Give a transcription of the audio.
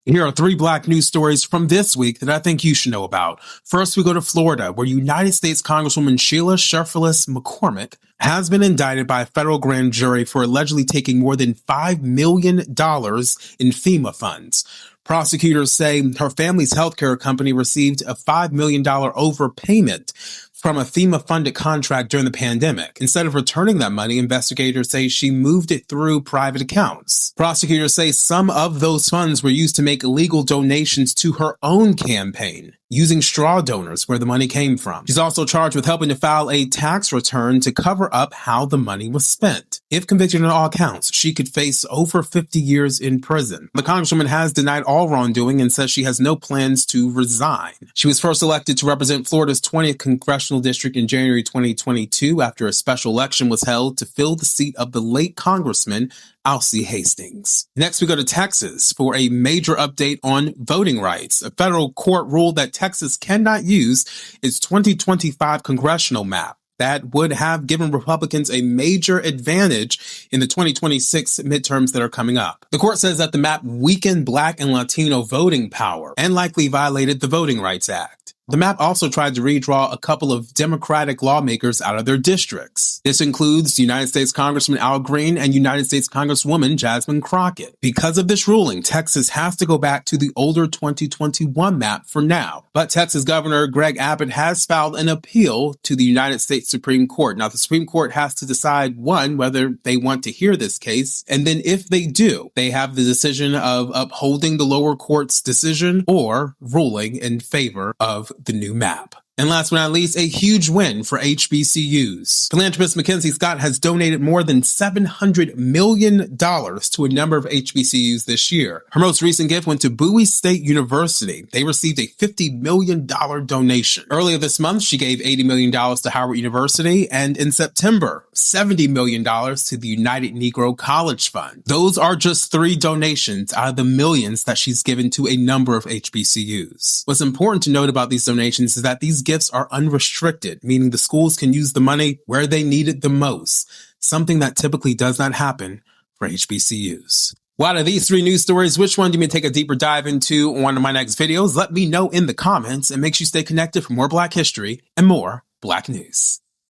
Here are three Black news stories from this week that I think you should know about. First, we go to Florida, where United States Congresswoman Sheila Sheriff-Phyllis McCormick has been indicted by a federal grand jury for allegedly taking more than $5 million in FEMA funds. Prosecutors say her family's healthcare company received a $5 million overpayment from a FEMA-funded contract during the pandemic. Instead of returning that money, investigators say she moved it through private accounts. Prosecutors say some of those funds were used to make illegal donations to her own campaign, using straw donors where the money came from. She's also charged with helping to file a tax return to cover up how the money was spent. If convicted on all counts, she could face over 50 years in prison. The Congresswoman has denied all wrongdoing and says she has no plans to resign. She was first elected to represent Florida's 20th Congressional District in January 2022 after a special election was held to fill the seat of the late Congressman Alcee Hastings. Next, we go to Texas for a major update on voting rights. A federal court ruled that Texas cannot use its 2025 congressional map. That would have given Republicans a major advantage in the 2026 midterms that are coming up. The court says that the map weakened Black and Latino voting power and likely violated the Voting Rights Act. The map also tried to redraw a couple of Democratic lawmakers out of their districts. This includes United States Congressman Al Green and United States Congresswoman Jasmine Crockett. Because of this ruling, Texas has to go back to the older 2021 map for now. But Texas Governor Greg Abbott has filed an appeal to the United States Supreme Court. Now, the Supreme Court has to decide, one, whether they want to hear this case, and then if they do, they have the decision of upholding the lower court's decision or ruling in favor of the new map. And last but not least, a huge win for HBCUs. Philanthropist Mackenzie Scott has donated more than $700 million to a number of HBCUs this year. Her most recent gift went to Bowie State University. They received a $50 million donation. Earlier this month, she gave $80 million to Howard University, and in September, $70 million to the United Negro College Fund. Those are just three donations out of the millions that she's given to a number of HBCUs. What's important to note about these donations is that these gifts are unrestricted, meaning the schools can use the money where they need it the most, something that typically does not happen for HBCUs. Well, out of these three news stories, which one do you want to take a deeper dive into on one of my next videos? Let me know in the comments, and make sure you stay connected for more Black history and more Black news.